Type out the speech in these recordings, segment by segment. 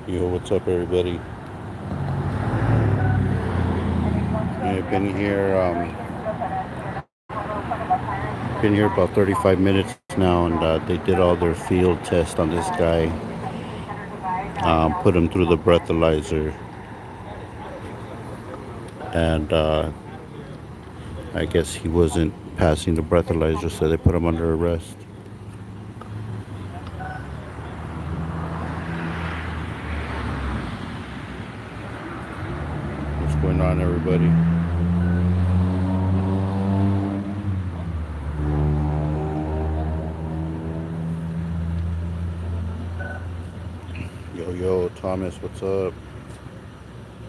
Yo, what's up, everybody? I've been here about 35 minutes now, and they did all their field test on this guy. Put him through the breathalyzer, and I guess he wasn't passing the breathalyzer, so they put him under arrest. What's going on, everybody? Yo, Thomas, what's up?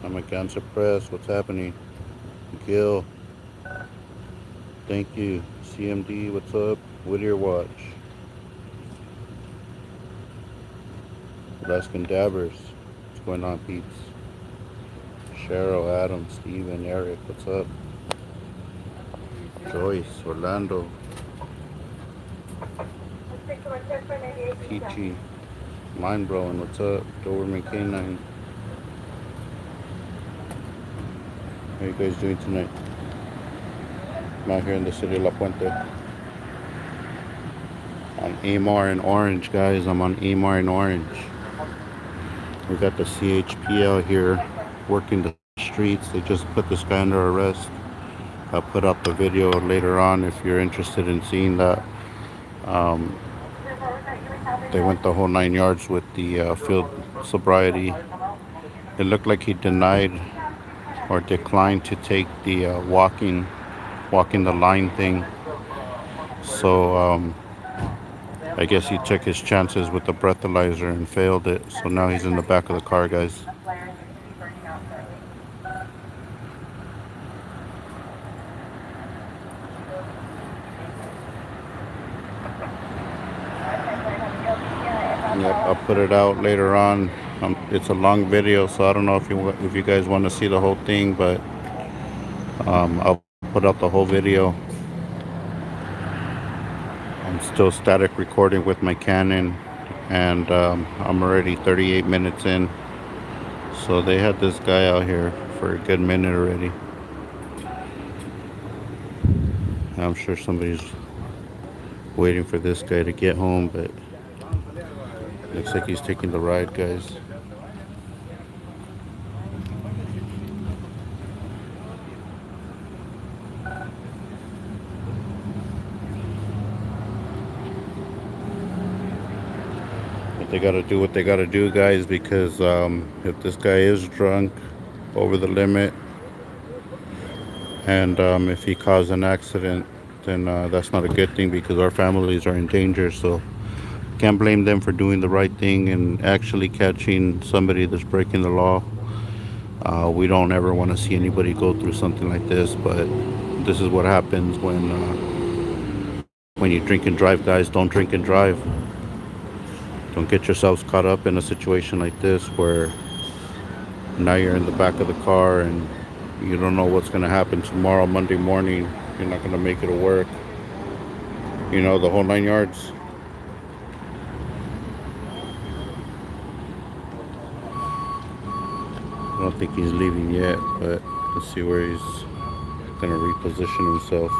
I'm a cancer press. What's happening? Gil, thank you. CMD, what's up? Whittier Watch. Alaskan Dabbers, what's going on, peeps? Cheryl, Adam, Steven, Eric, what's up? Joyce, Orlando, Peachy, Mind Blowing, what's up? Doberman Canine. How are you guys doing tonight? I'm out here in the city of La Puente. On Amar and Orange, guys. I'm on Amar and Orange. We got the CHP out here working the streets. They just put this guy under arrest. I'll put up the video later on if you're interested in seeing that. Um, they went the whole 9 yards with the field sobriety. It looked like he denied or declined to take the walking the line thing. So I guess he took his chances with the breathalyzer and failed it. So now he's in the back of the car, guys. Yep, I'll put it out later on. It's a long video, so I don't know if you guys want to see the whole thing, but I'll put out the whole video. I'm still static recording with my Canon, and I'm already 38 minutes in. So they had this guy out here for a good minute already. I'm sure somebody's waiting for this guy to get home, but looks like he's taking the ride, guys. But they gotta do what they gotta do, guys, because if this guy is drunk over the limit, and if he caused an accident, then that's not a good thing because our families are in danger. So can't blame them for doing the right thing and actually catching somebody that's breaking the law. We don't ever want to see anybody go through something like this, but this is what happens when you drink and drive, guys. Don't drink and drive. Don't get yourselves caught up in a situation like this where now you're in the back of the car and you don't know what's going to happen tomorrow, Monday morning. You're not going to make it to work. You know, the whole 9 yards. I don't think he's leaving yet, but let's see where he's going to reposition himself.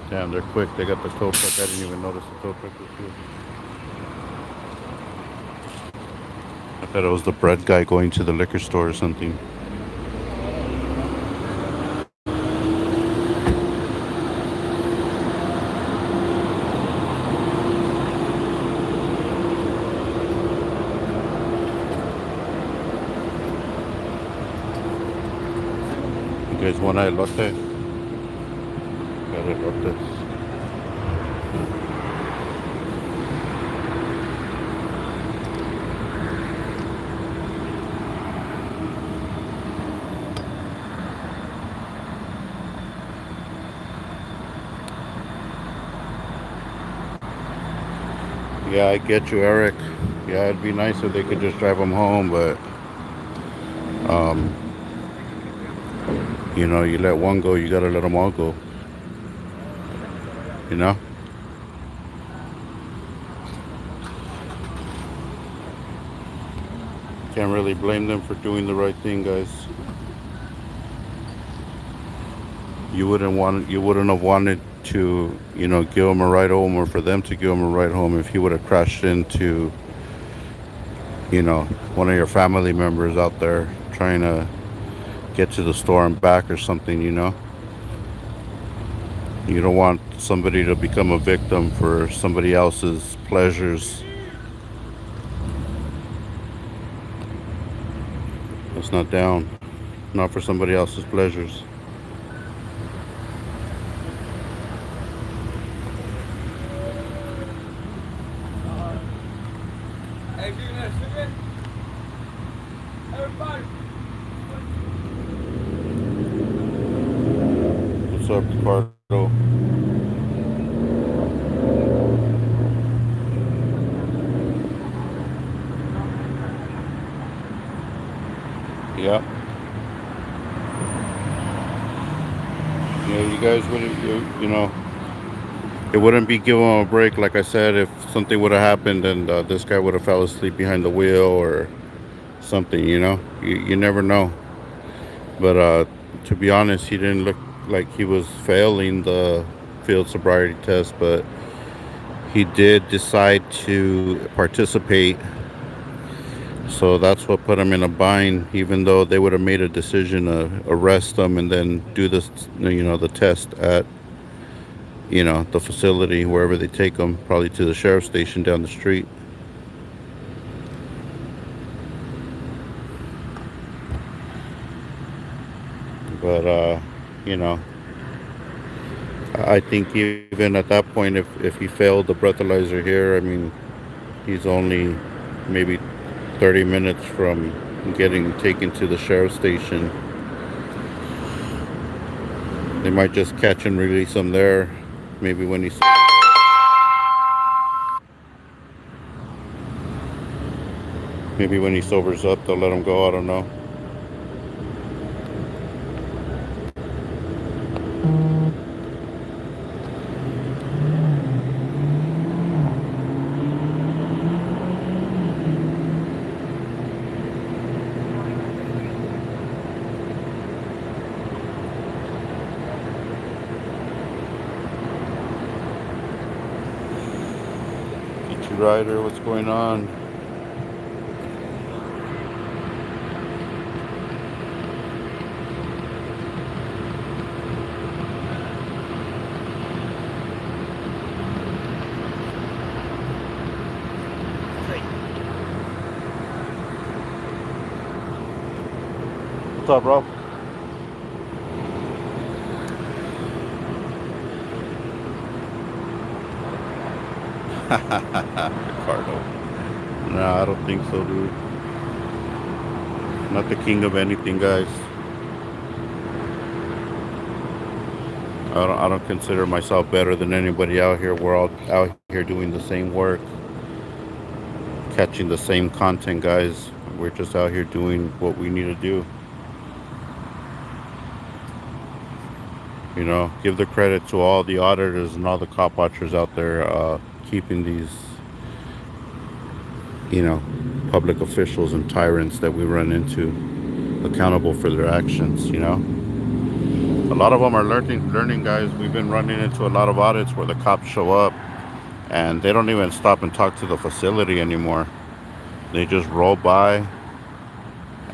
Damn, they're quick. They got the tow truck. I didn't even notice the tow truck was here. I thought it was the bread guy going to the liquor store or something. You guys want a elote? Got elotes. Yeah, I get you, Eric. Yeah, it'd be nice if they could just drive them home, but um, you know, you let one go, you gotta let them all go. You know. can't really blame them for doing the right thing, guys. You wouldn't have wanted to, give him a ride home, or for them to give him a ride home, if he would have crashed into, one of your family members out there trying to get to the store and back or something. You don't want somebody to become a victim for somebody else's pleasures. It's not down. Not for somebody else's pleasures. What's up, Ricardo? Yeah. Yeah, you guys wouldn't, it wouldn't be giving him a break, like I said, if something would have happened and this guy would have fell asleep behind the wheel or something. You never know. But to be honest, he didn't look like he was failing the field sobriety test, but he did decide to participate. So that's what put him in a bind, even though they would have made a decision to arrest him and then do this, the test at, the facility, wherever they take him, probably to the sheriff's station down the street. But, I think even at that point, if he failed the breathalyzer here, I mean, he's only maybe 30 minutes from getting taken to the sheriff's station. They might just catch and release him there. Maybe when he sobers up, they'll let him go. I don't know. Rider, what's going on? What's up, bro? Ricardo. No, I don't think so, dude. Not the king of anything, guys. I don't consider myself better than anybody out here. We're all out here doing the same work, catching the same content, guys. We're just out here doing what we need to do. Give the credit to all the auditors and all the cop watchers out there, keeping these, public officials and tyrants that we run into accountable for their actions. A lot of them are learning, guys. We've been running into a lot of audits where the cops show up and they don't even stop and talk to the facility anymore. They just roll by,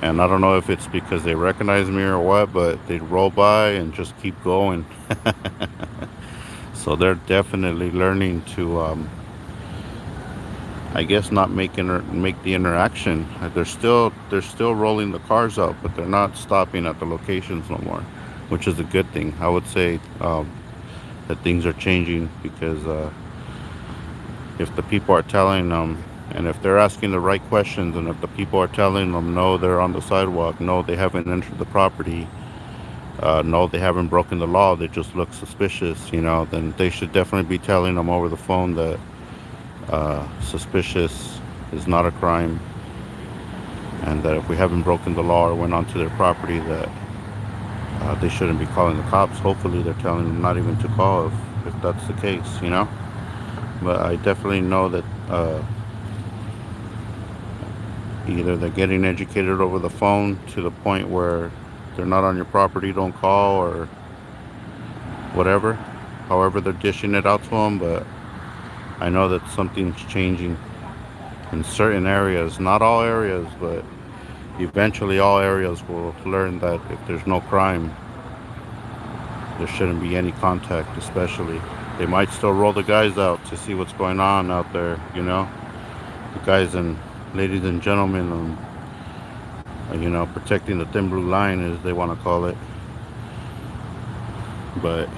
and I don't know if it's because they recognize me or what, but they roll by and just keep going. So they're definitely learning to, I guess, not make the interaction. They're still rolling the cars out, but they're not stopping at the locations no more, which is a good thing. I would say that things are changing, because if the people are telling them, and if they're asking the right questions, and if the people are telling them, no, they're on the sidewalk, no, they haven't entered the property, no, they haven't broken the law, they just look suspicious, then they should definitely be telling them over the phone that suspicious is not a crime, and that if we haven't broken the law or went onto their property, that they shouldn't be calling the cops. Hopefully they're telling them not even to call if that's the case, But I definitely know that Either they're getting educated over the phone to the point where they're not on your property, don't call, or whatever. However, they're dishing it out to them, but I know that something's changing in certain areas. Not all areas, but eventually all areas will learn that if there's no crime, there shouldn't be any contact, especially. They might still roll the guys out to see what's going on out there, you know? The guys and ladies and gentlemen, you know, protecting the thin blue line, as they want to call it. But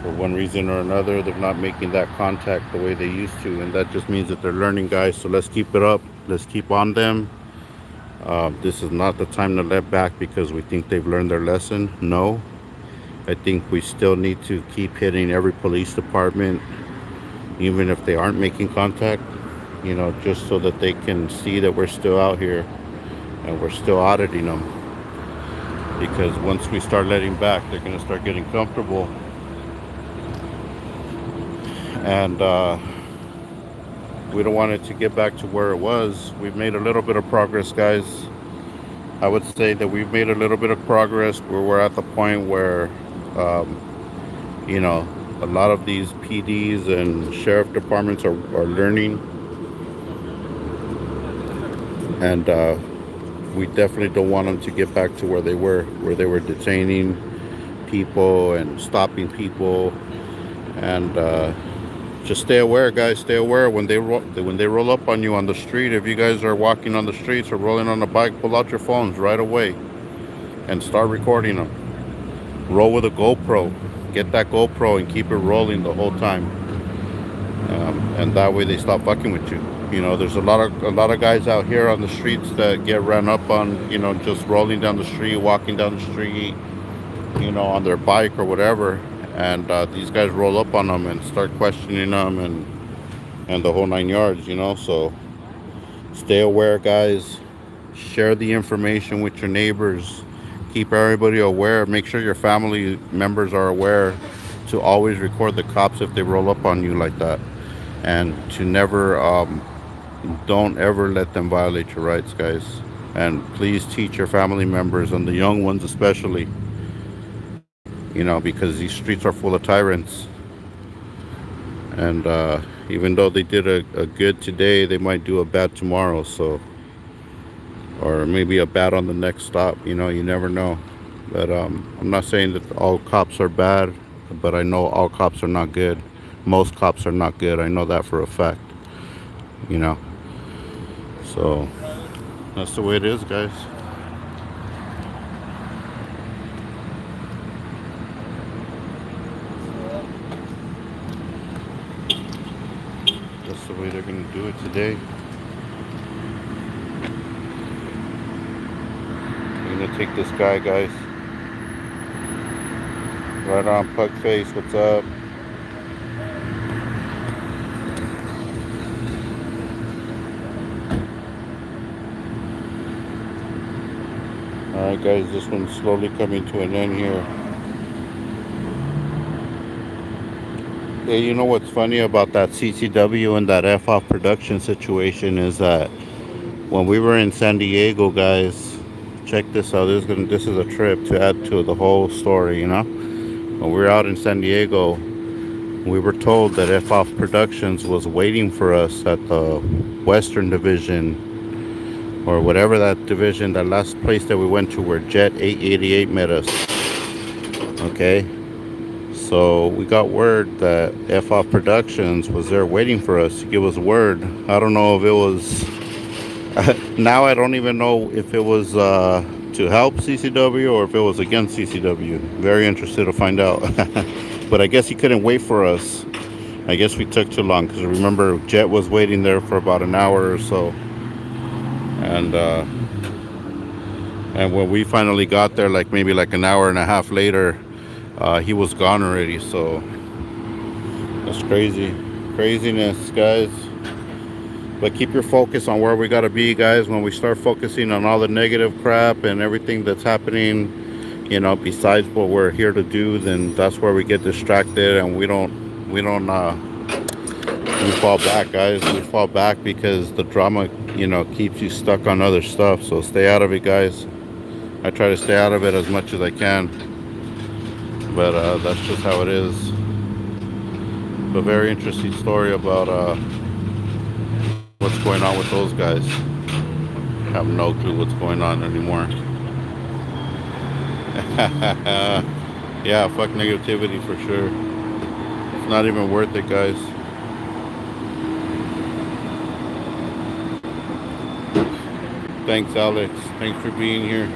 for one reason or another, they're not making that contact the way they used to, and that just means that they're learning, guys. So let's keep it up. Let's keep on them. This is not the time to let back because we think they've learned their lesson. No, I think we still need to keep hitting every police department, even if they aren't making contact, you know, just so that they can see that we're still out here and we're still auditing them. Because once we start letting back, they're going to start getting comfortable. And we don't want it to get back to where it was. We've made a little bit of progress, guys. I would say that we've made a little bit of progress where we're at the point where, um, you know, a lot of these PDs and sheriff departments are learning. And we definitely don't want them to get back to where they were detaining people and stopping people. And just stay aware, guys. Stay aware when they roll up on you on the street. If you guys are walking on the streets or rolling on a bike, pull out your phones right away and start recording them. Roll with a GoPro. Get that GoPro and keep it rolling the whole time. And that way they stop fucking with you. You know, there's a lot of guys out here on the streets that get ran up on. You know, just rolling down the street, walking down the street. You know, on their bike or whatever. And these guys roll up on them and start questioning them and the whole 9 yards, you know. So stay aware, guys. Share the information with your neighbors. Keep everybody aware. Make sure your family members are aware to always record the cops if they roll up on you like that. And to never, don't ever let them violate your rights, guys. And please teach your family members, and the young ones especially, you know, because these streets are full of tyrants. And even though they did a good today, they might do a bad tomorrow. So, or maybe a bad on the next stop. You know, you never know. But I'm not saying that all cops are bad, but I know all cops are not good. Most cops are not good. I know that for a fact. You know. So that's the way it is, guys. That's the way they're gonna do it today. We're gonna take this guy, guys. Right on, Pug Face. What's up? All right, guys. This one's slowly coming to an end here. Hey, you know what's funny about that CCW and that F off production situation is that when we were in San Diego, guys, check this out. This is a trip to add to the whole story. You know, when we were out in San Diego, we were told that F off Productions was waiting for us at the Western Division or whatever that division, that last place that we went to where Jet 888 met us. Okay. So we got word that F Off Productions was there waiting for us to give us word. I don't know if it was. Now I don't even know if it was to help CCW or if it was against CCW. Very interested to find out. But I guess he couldn't wait for us. I guess we took too long because remember Jet was waiting there for about an hour or so, and when we finally got there, like maybe like an hour and a half later, he was gone already. So that's craziness, guys. But keep your focus on where we gotta be, guys. When we start focusing on all the negative crap and everything that's happening, you know, besides what we're here to do, then that's where we get distracted and we don't We fall back, guys. We fall back because the drama, keeps you stuck on other stuff. So stay out of it, guys. I try to stay out of it as much as I can, but that's just how it is. A very interesting story about what's going on with those guys. I have no clue what's going on anymore. Yeah, fuck negativity for sure. It's not even worth it, guys. Thanks, Alex. Thanks for being here.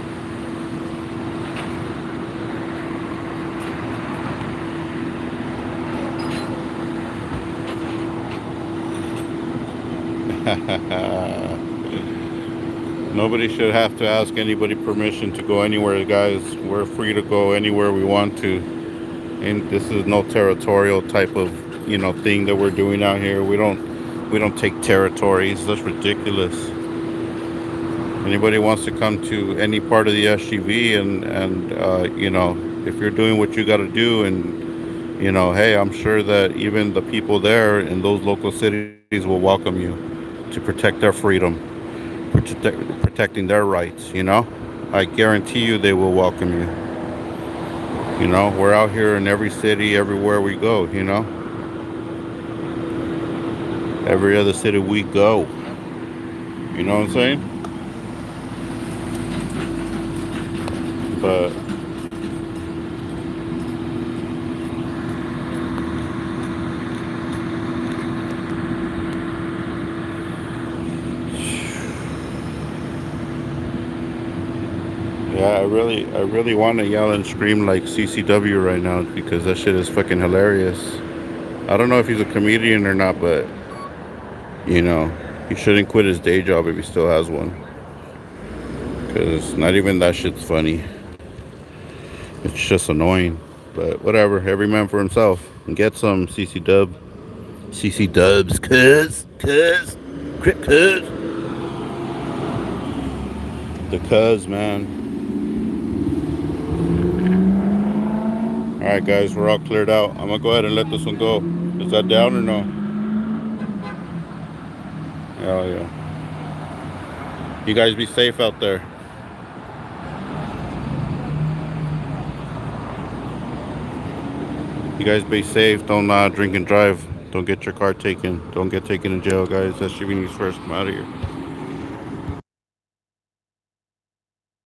Nobody should have to ask anybody permission to go anywhere, guys. We're free to go anywhere we want to. And this is no territorial type of, thing that we're doing out here. We don't take territories. That's ridiculous. Anybody wants to come to any part of the SGV and if you're doing what you got to do and hey, I'm sure that even the people there in those local cities will welcome you to protect their freedom, protecting their rights. I guarantee you they will welcome you. We're out here in every city, everywhere we go. Every other city we go. You know what I'm saying? But yeah, I really want to yell and scream like CCW right now because that shit is fucking hilarious. I don't know if he's a comedian or not, but he shouldn't quit his day job if he still has one. Because not even that shit's funny. It's just annoying. But whatever, every man for himself. And get some CC Dub. CC Dubs, Crip cuz. The cuz, man. Alright, guys, we're all cleared out. I'm gonna go ahead and let this one go. Is that down or no? Hell yeah. You guys be safe out there. You guys be safe. Don't drink and drive. Don't get your car taken. Don't get taken in jail, guys. That's your news first. I'm out of here.